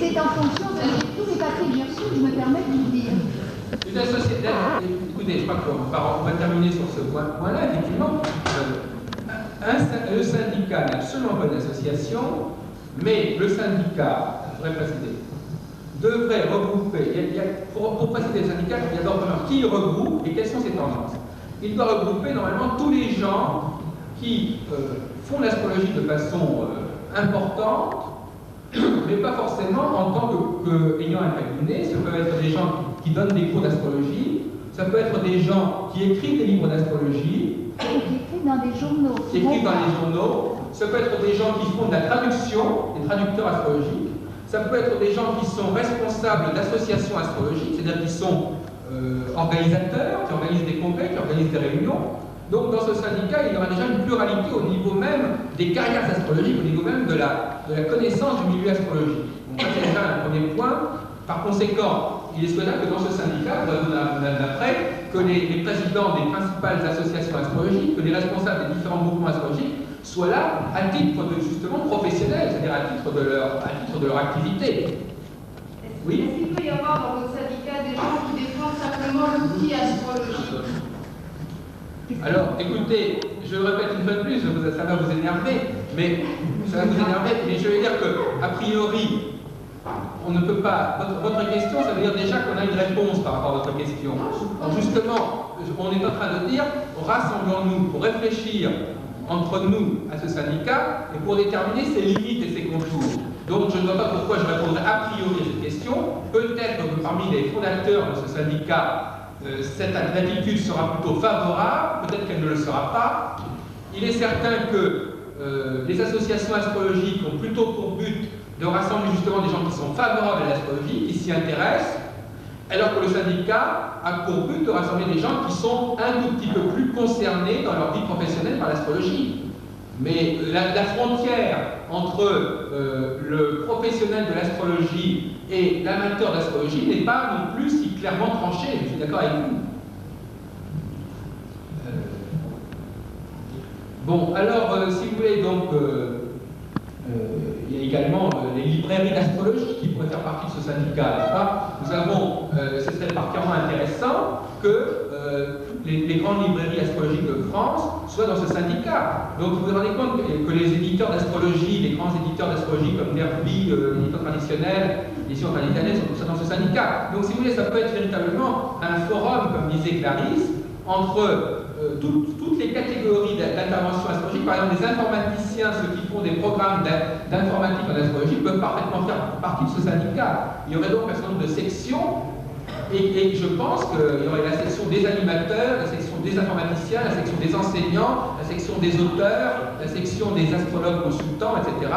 c'est en fonction de tous les papiers que j'ai reçus, je me permets de vous dire. Une société, écoutez, je crois qu'on va terminer sur ce point-là, effectivement. Le syndicat n'est absolument pas une association, mais le syndicat, je voudrais préciser, devrait regrouper, pour préciser le syndicat, il y a d'abord qui il regroupe et quelles sont ses tendances. Il doit regrouper normalement tous les gens qui font l'astrologie de façon importante, mais pas forcément en tant qu'ayant un cabinet. Ça peut être des gens qui donnent des cours d'astrologie, ça peut être des gens qui écrivent des livres d'astrologie, Qui écrivent dans des journaux. qui écrivent dans les journaux, ça peut être des gens qui font de la traduction, des traducteurs astrologiques, ça peut être des gens qui sont responsables d'associations astrologiques, c'est-à-dire qui sont organisateurs, qui organisent des congrès, qui organisent des réunions. Donc dans ce syndicat, il y aura déjà une pluralité au niveau même des carrières astrologiques, au niveau même de la connaissance du milieu astrologique. Donc ça c'est déjà un premier point. Par conséquent, il est souhaitable que dans ce syndicat, d'après, que les présidents des principales associations astrologiques, que les responsables des différents mouvements astrologiques soient là à titre justement professionnel, c'est-à-dire à titre de leur activité. Oui. Est-ce qu'il peut y avoir dans votre syndicat des gens qui défendent simplement l'outil astrologique? Alors, écoutez, je le répète une fois de plus, ça va vous énerver, mais je vais dire que, a priori, on ne peut pas. Votre question, ça veut dire déjà qu'on a une réponse par rapport à votre question. Alors justement, on est en train de dire, rassemblons-nous pour réfléchir entre nous à ce syndicat et pour déterminer ses limites et ses contours. Donc je ne vois pas pourquoi je répondrai a priori à cette question. Peut-être que parmi les fondateurs de ce syndicat, cette attitude sera plutôt favorable, peut-être qu'elle ne le sera pas. Il est certain que les associations astrologiques ont plutôt pour but de rassembler justement des gens qui sont favorables à l'astrologie, qui s'y intéressent, alors que le syndicat a pour but de rassembler des gens qui sont un tout petit peu plus concernés dans leur vie professionnelle par l'astrologie. Mais la frontière entre le professionnel de l'astrologie et l'amateur d'astrologie n'est pas non plus si clairement tranchée, je suis d'accord avec vous. Bon, alors, si vous voulez, donc, il y a également les librairies d'astrologie qui pourraient faire partie de ce syndicat, n'est-ce pas? Nous avons, ce serait particulièrement intéressant que les grandes librairies astrologiques de France soient dans ce syndicat. Donc vous vous rendez compte que les éditeurs d'astrologie, les grands éditeurs d'astrologie comme Derby, l'éditeur traditionnel, l'édition traditionnelle sont tous dans ce syndicat. Donc si vous voulez, ça peut être véritablement un forum, comme disait Clarisse, entre toutes les catégories d'intervention astrologique. Par exemple, les informaticiens, ceux qui font des programmes d'informatique en astrologie, peuvent parfaitement faire partie de ce syndicat. Il y aurait donc un certain nombre de sections, et je pense qu'il y aurait la section des animateurs, la section des informaticiens, la section des enseignants, la section des auteurs, la section des astrologues consultants, etc.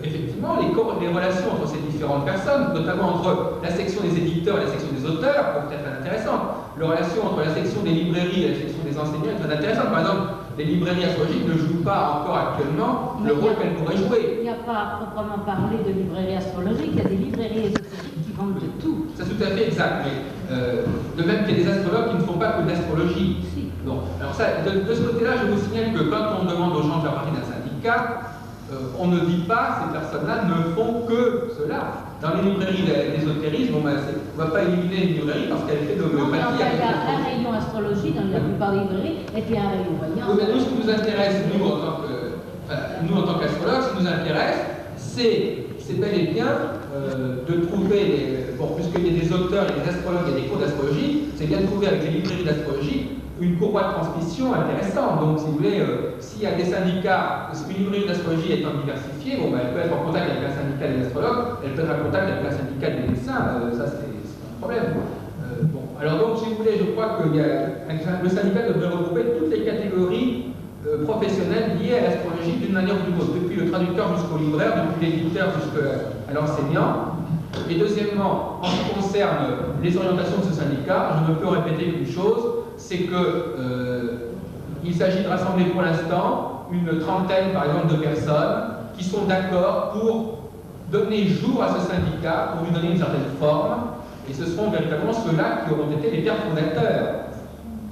Effectivement, les relations entre ces différentes personnes, notamment entre la section des éditeurs et la section des auteurs, peuvent être intéressantes. La relation entre la section des librairies et la section des enseignants est très intéressante. Par exemple, les librairies astrologiques ne jouent pas encore actuellement le rôle qu'elles pourraient jouer. Il n'y a pas à proprement parler de librairies astrologiques, il y a des librairies astrologiques qui vendent de tout. C'est tout à fait exact, mais de même qu'il y a des astrologues qui ne font pas que de l'astrologie. Si. Bon, alors ça, de ce côté-là, je vous signale que quand on demande aux gens de faire partie d'un syndicat, on ne dit pas ces personnes-là ne font que cela. Dans les librairies d'ésotérisme, on ne va pas éliminer une librairie parce qu'elle fait de l'homéopathie. Il y a un rayon astrologie dans la plupart des librairies et puis un rayon voyant. Oui, mais nous, ce qui nous intéresse, nous en tant qu'astrologues, ce qui nous intéresse, c'est bel et bien de trouver, puisqu'il y a des auteurs, il y a des astrologues et des cours d'astrologie, c'est bien de trouver avec les librairies d'astrologie une courroie de transmission intéressante. Donc, si vous voulez, s'il y a des syndicats, une librairie d'astrologie étant diversifiée, elle peut être en contact avec un syndicat des astrologues, elle peut être en contact avec un syndicat des médecins, ça c'est un problème. Alors donc, si vous voulez, je crois que le syndicat devrait regrouper toutes les catégories professionnelles liées à l'astrologie d'une manière ou d'une autre, depuis le traducteur jusqu'au libraire, depuis l'éditeur jusqu'à l'enseignant. Et deuxièmement, en ce qui concerne les orientations de ce syndicat, je ne peux répéter qu'une chose, c'est qu'il s'agit de rassembler pour l'instant une trentaine, par exemple, de personnes qui sont d'accord pour donner jour à ce syndicat, pour lui donner une certaine forme, et ce seront véritablement ceux-là qui auront été les pères fondateurs.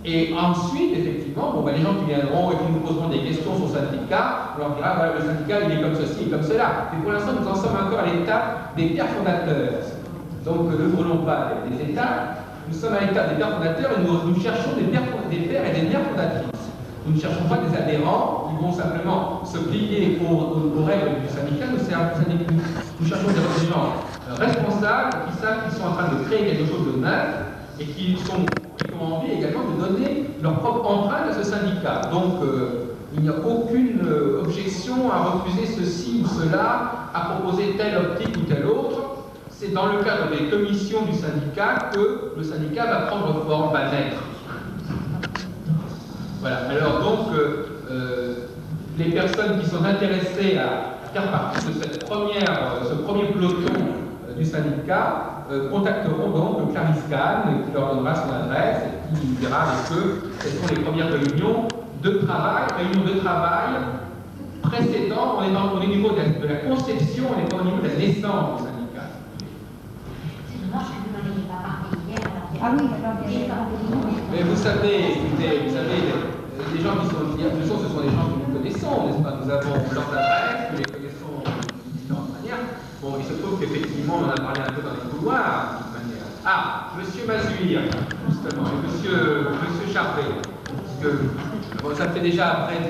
Et ensuite, effectivement, bon, les gens qui viendront et qui nous poseront des questions sur le syndicat, on leur dira, voilà, le syndicat, il est comme ceci et comme cela. Mais pour l'instant, nous en sommes encore à l'étape des pères fondateurs. Donc, ne brûlons pas des étapes. Nous sommes à l'étape des pères fondateurs et nous cherchons des pères et des mères fondatrices. Nous ne cherchons pas des adhérents qui vont simplement se plier aux règles du syndicat. Nous cherchons des gens responsables qui savent qu'ils sont en train de créer quelque chose de neuf et qui ont envie également de donner leur propre empreinte à ce syndicat. Donc, il n'y a aucune objection à refuser ceci ou cela, à proposer telle optique ou telle autre. C'est dans le cadre des commissions du syndicat que le syndicat va prendre forme, va naître. Voilà. Alors donc, les personnes qui sont intéressées à faire partie de ce premier peloton du syndicat contacteront donc Clarisse Kahn, qui leur donnera son adresse et qui dira avec eux quelles sont les premières réunions de travail précédant, on est au niveau de la conception, on n'est pas au niveau de la naissance du syndicat. Ah oui, d'accord. Mais vous savez, les gens qui sont ce sont des gens que nous connaissons, n'est-ce pas? Nous avons leurs adresses, nous les connaissons de différentes manières. Bon, il se trouve qu'effectivement, on en a parlé un peu dans les couloirs, de toute manière. Ah, Monsieur Mazuir, justement, et Monsieur Charvet, parce que bon, ça fait déjà après.